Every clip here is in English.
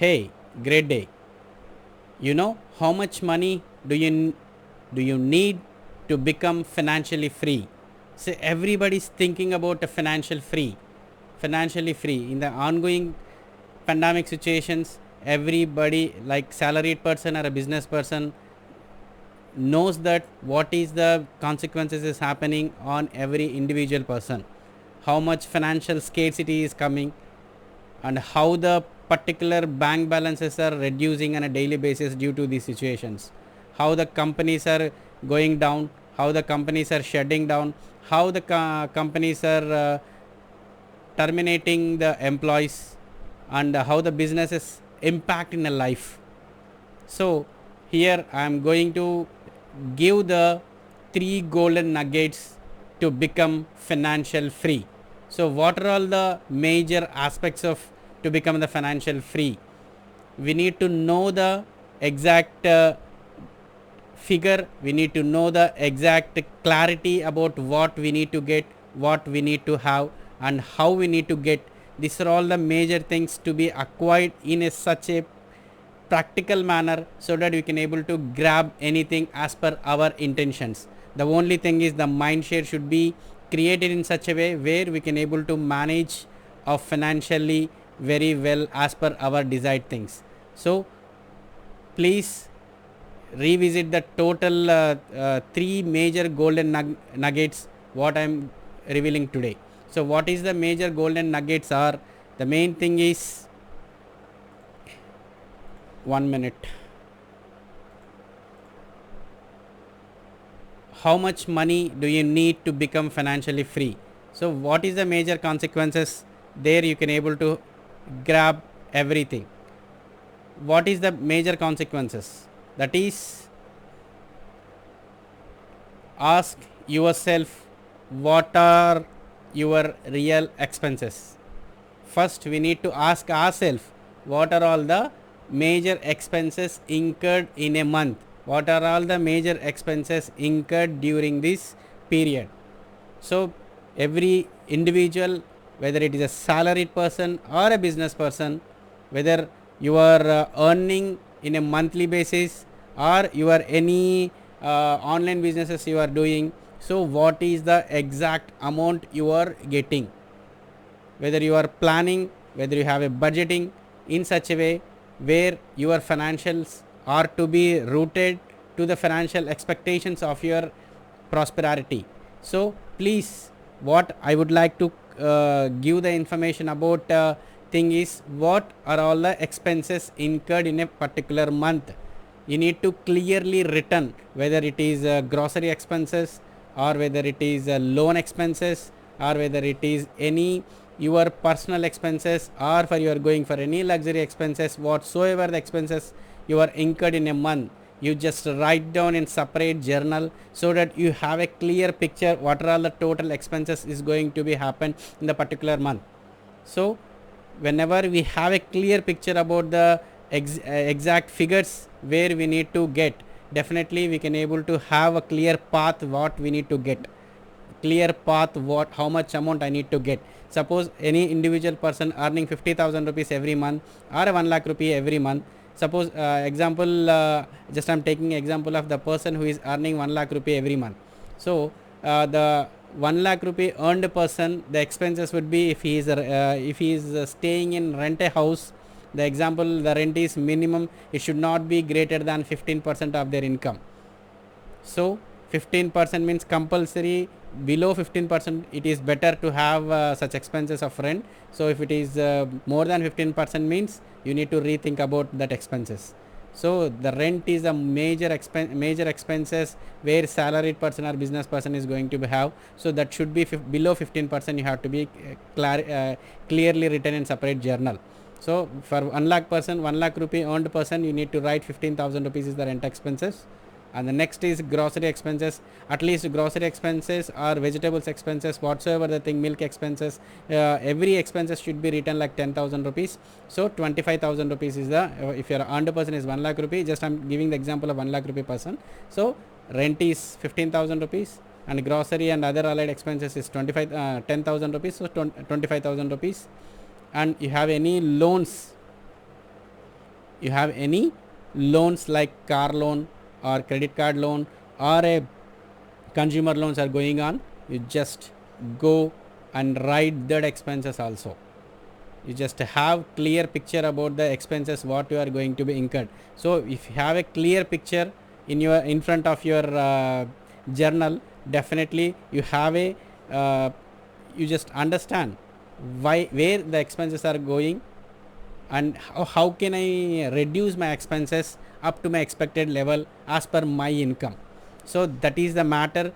Hey, great day. You know how much money do you need to become financially free? So everybody's thinking about a financially free in the ongoing pandemic situations. Everybody, like salaried person or a business person, knows that what is the consequences is happening on every individual person, how much financial scarcity is coming, and how the particular bank balances are reducing on a daily basis due to these situations, how the companies are going down, how the companies are shutting down, how the companies are terminating the employees, and how the businesses impact in a life. So here I am going to give the three golden nuggets to become financial free. So what are all the major aspects of to become the financial free? We need to know the exact figure, we need to know the exact clarity about what we need to get, what we need to have, and how we need to get. These are all the major things to be acquired in such a practical manner, so that we can able to grab anything as per our intentions. The only thing is the mind share should be created in such a way where we can able to manage financially very well as per our desired things. So please revisit the total three major golden nuggets what I am revealing today. So what is the major golden nuggets are? The main thing is, 1 minute, how much money do you need to become financially free? So what is the major consequences? There you can able to grab everything. What is the major consequences? That is, ask yourself what are your real expenses. First we need to ask ourselves what are all the major expenses incurred in a month, what are all the major expenses incurred during this period. So every individual, whether it is a salaried person or a business person, whether you are earning in a monthly basis or you are any online businesses you are doing, so what is the exact amount you are getting, whether you are planning, whether you have a budgeting in such a way where your financials are to be rooted to the financial expectations of your prosperity. So please, what I would like to give the information about thing is, what are all the expenses incurred in a particular month. You need to clearly written whether it is grocery expenses, or whether it is loan expenses, or whether it is any your personal expenses, or for you are going for any luxury expenses, whatsoever the expenses you are incurred in a month, you just write down in separate journal, so that you have a clear picture what are all the total expenses is going to be happen in the particular month. So whenever we have a clear picture about the exact figures where we need to get, definitely we can able to have a clear path what we need to get, clear path what how much amount I need to get. Suppose any individual person earning 50,000 rupees every month, or 1 lakh rupee every month. Suppose example, just I'm taking example of the person who is earning 1 lakh rupee every month. So the 1 lakh rupee earned person, the expenses would be, if he is staying in rent a house, the example the rent is minimum, it should not be greater than 15% of their income. So 15% means compulsory, below 15% it is better to have such expenses of rent. So if it is more than 15% means you need to rethink about that expenses. So the rent is a major expenses where salaried person or business person is going to have. So that should be below 15%, you have to be clearly written in separate journal. So for 1 lakh person, 1 lakh rupee earned person, you need to write 15,000 rupees is the rent expenses. And the next is grocery expenses. At least grocery expenses or vegetables expenses, whatsoever the thing, milk expenses, every expenses should be written like 10,000 rupees. So 25,000 rupees is the, if your earned person is 1 lakh rupee, just I'm giving the example of 1 lakh rupee person. So rent is 15,000 rupees, and grocery and other allied expenses is 10,000 rupees, so 25,000 rupees. And you have any loans, you have any loans like car loan or credit card loan or a consumer loans are going on, you just go and write that expenses also. You just have clear picture about the expenses what you are going to be incurred. So if you have a clear picture in front of your journal, definitely you have a you just understand where the expenses are going and how can I reduce my expenses up to my expected level as per my income. So that is the matter.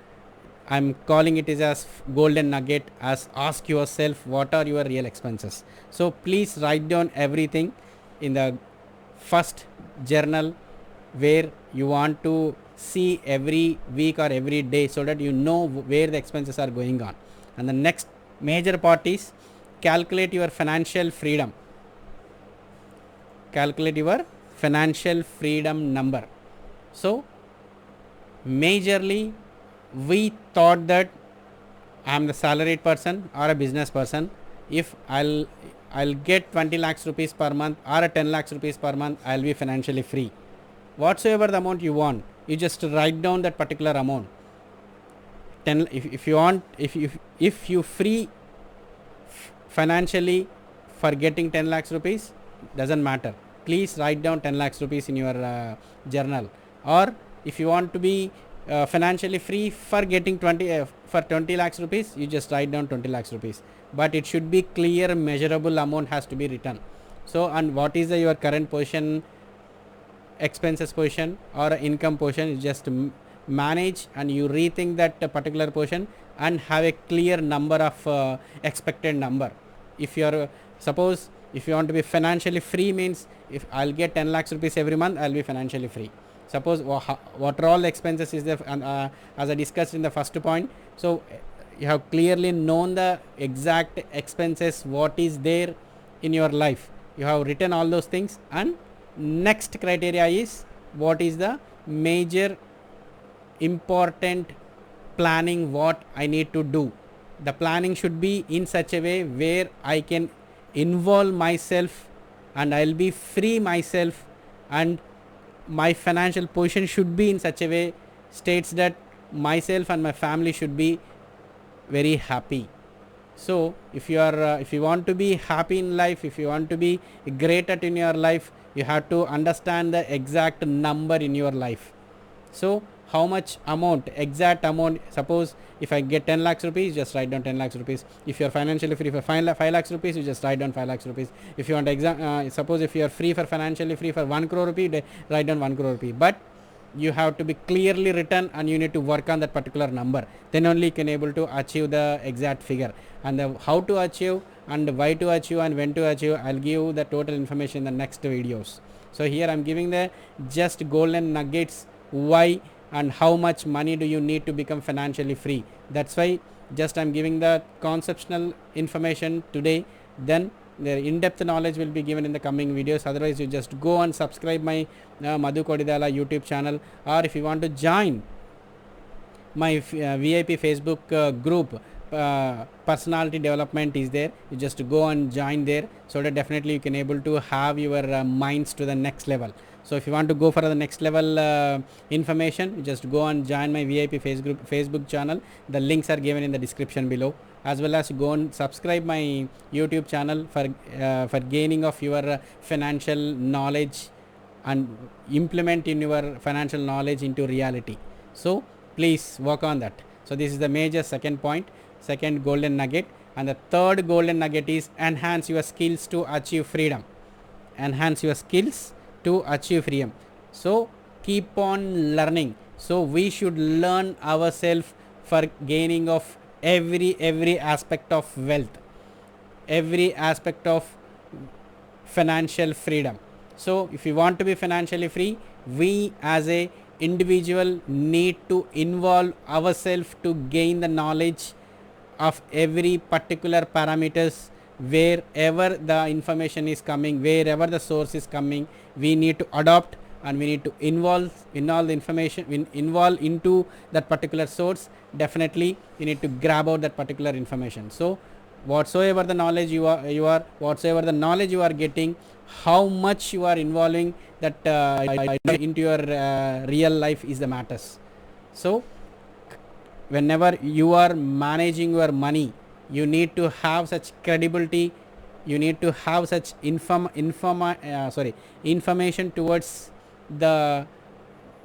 I'm calling it as golden nugget, as ask yourself what are your real expenses. So please write down everything in the first journal where you want to see every week or every day, so that you know where the expenses are going on. And the next major part is calculate your financial freedom. Calculate your financial freedom number. So majorly we thought that I am the salaried person or a business person. If I'll get 20 lakhs rupees per month or a 10 lakhs rupees per month, I'll be financially free. Whatsoever the amount you want, you just write down that particular amount. If you want, if you free financially for getting 10 lakhs rupees, doesn't matter. Please write down 10 lakhs rupees in your journal. Or if you want to be financially free for getting 20 lakhs rupees, you just write down 20 lakhs rupees. But it should be clear, measurable amount has to be written. So, and what is your current position, expenses position or income position, you just manage and you rethink that particular portion and have a clear number of expected number. If you are suppose if you want to be financially free, means if I'll get 10 lakhs rupees every month, I'll be financially free. Suppose what are all expenses is there, and as I discussed in the first point, so you have clearly known the exact expenses what is there in your life. You have written all those things, and next criteria is what is the major important planning what I need to do. The planning should be in such a way where I can involve myself and I'll be free myself, and my financial position should be in such a way states that myself and my family should be very happy. So if you are if you want to be happy in life, if you want to be great at in your life, you have to understand the exact number in your life. So how much amount, exact amount, suppose if I get 10 lakhs rupees, just write down 10 lakhs rupees. If you are financially free for 5 lakhs rupees, you just write down 5 lakhs rupees. If you want suppose if you are free for financially free for 1 crore rupee, write down 1 crore rupee. But you have to be clearly written and you need to work on that particular number, then only you can able to achieve the exact figure. And how to achieve and why to achieve and when to achieve, I'll give you the total information in the next videos. So here I'm giving the just golden nuggets, why and how much money do you need to become financially free. That's why just I'm giving the conceptual information today, then the in-depth knowledge will be given in the coming videos. Otherwise you just go and subscribe my Madhu Kodidala YouTube channel, or if you want to join my VIP Facebook group, personality development is there, you just go and join there, so that definitely you can able to have your minds to the next level. So if you want to go for the next level information, you just go and join my VIP Facebook channel. The links are given in the description below. As well as go and subscribe my YouTube channel for gaining of your financial knowledge and implement in your financial knowledge into reality. So please work on that. So this is the major second point, second golden nugget. And the third golden nugget is enhance your skills to achieve freedom. Enhance your skills to achieve freedom. So keep on learning. So we should learn ourselves for gaining of every aspect of wealth, every aspect of financial freedom. So if you want to be financially free, we as a individual need to involve ourselves to gain the knowledge of every particular parameters. Wherever the information is coming, wherever the source is coming, we need to adopt and we need to involve in all the information, involve into that particular source. Definitely you need to grab out that particular information. So whatsoever the knowledge whatsoever the knowledge you are getting, how much you are involving that into your real life is the matters. So whenever you are managing your money, you need to have such credibility, you need to have such information towards the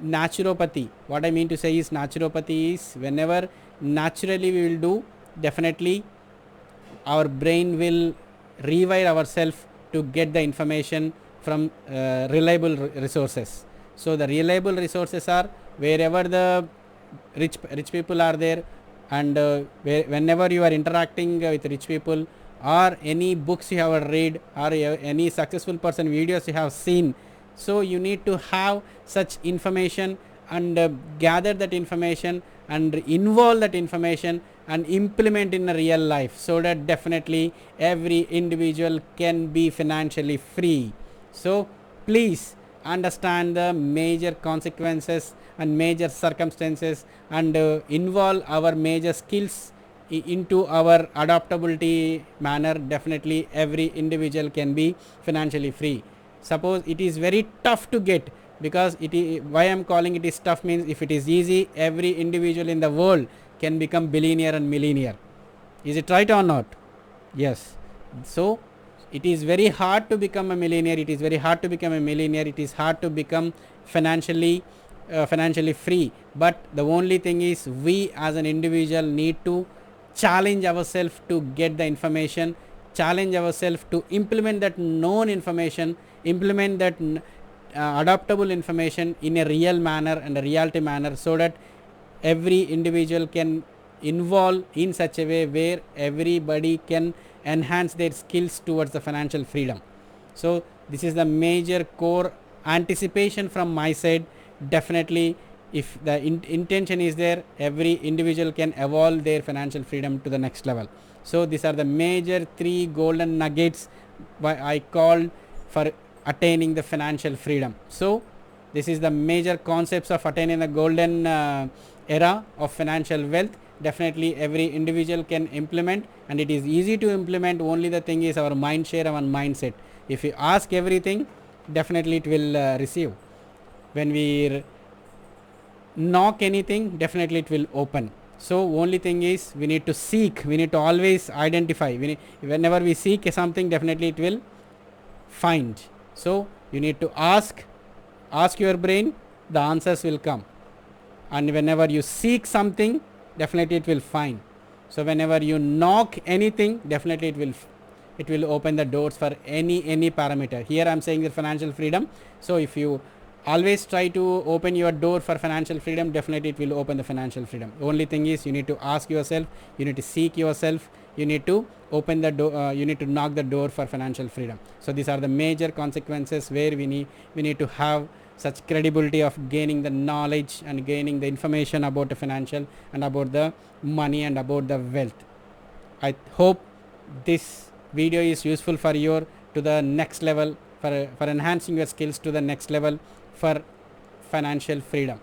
naturopathy. What I mean to say is, naturopathy is whenever naturally we will do, definitely our brain will rewire ourselves to get the information from reliable resources. So the reliable resources are wherever the rich people are there, and whenever you are interacting with rich people, or any books you have read, or any successful person videos you have seen, so you need to have such information and gather that information and involve that information and implement in a real life, so that definitely every individual can be financially free. So please understand the major consequences and major circumstances, and involve our major skills into our adaptability manner. Definitely every individual can be financially free. Suppose it is very tough to get, because it is, why I am calling it is tough means, if it is easy, every individual in the world can become billionaire and millionaire. Is it right or not? Yes. So it is very hard to become a millionaire, it is very hard to become a millionaire, it is hard to become financially free. But the only thing is, we as an individual need to challenge ourselves to get the information, challenge ourselves to implement that known information, implement that adaptable information in a real manner and a reality manner, so that every individual can involve in such a way where everybody can enhance their skills towards the financial freedom. So this is the major core anticipation from my side. Definitely, if the intention is there, every individual can evolve their financial freedom to the next level. So these are the major 3 golden nuggets I called for attaining the financial freedom. So this is the major concepts of attaining the golden era of financial wealth. Definitely every individual can implement, and it is easy to implement. Only the thing is our mind share, our mindset. If you ask everything, definitely it will receive. When we knock anything, definitely it will open. So only thing is, we need to seek, we need to always identify. Whenever we seek something, definitely it will find. So you need to ask your brain, the answers will come. And whenever you seek something, definitely it will find. So whenever you knock anything, definitely it will open the doors for any parameter. Here I am saying the financial freedom. So if you always try to open your door for financial freedom, definitely it will open the financial freedom. Only thing is, you need to ask yourself, you need to seek yourself, you need to open the door, you need to knock the door for financial freedom. So these are the major consequences where we need to have such credibility of gaining the knowledge and gaining the information about the financial and about the money and about the wealth. I hope this video is useful for you to the next level, for enhancing your skills to the next level for financial freedom.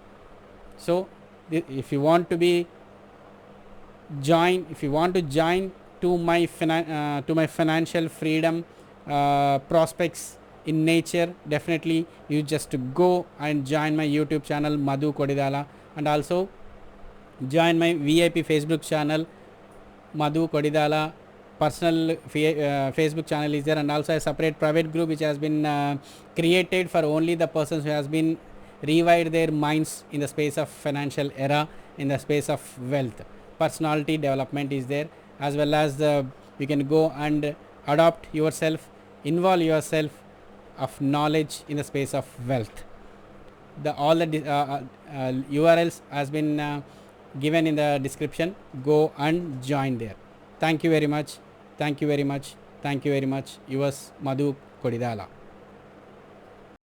So if you want to join to my financial freedom prospects in nature, definitely you just go and join my YouTube channel Madhu Kodidala, and also join my VIP Facebook channel Madhu Kodidala. Personal Facebook channel is there, and also a separate private group which has been created for only the persons who has been rewired their minds in the space of financial era, in the space of wealth. Personality development is there, as well as you can go and adopt yourself, involve yourself of knowledge in the space of wealth. All the URLs has been given in the description. Go and join there. Thank you very much. Thank you very much. Thank you very much. Yours Madhu Kodidala.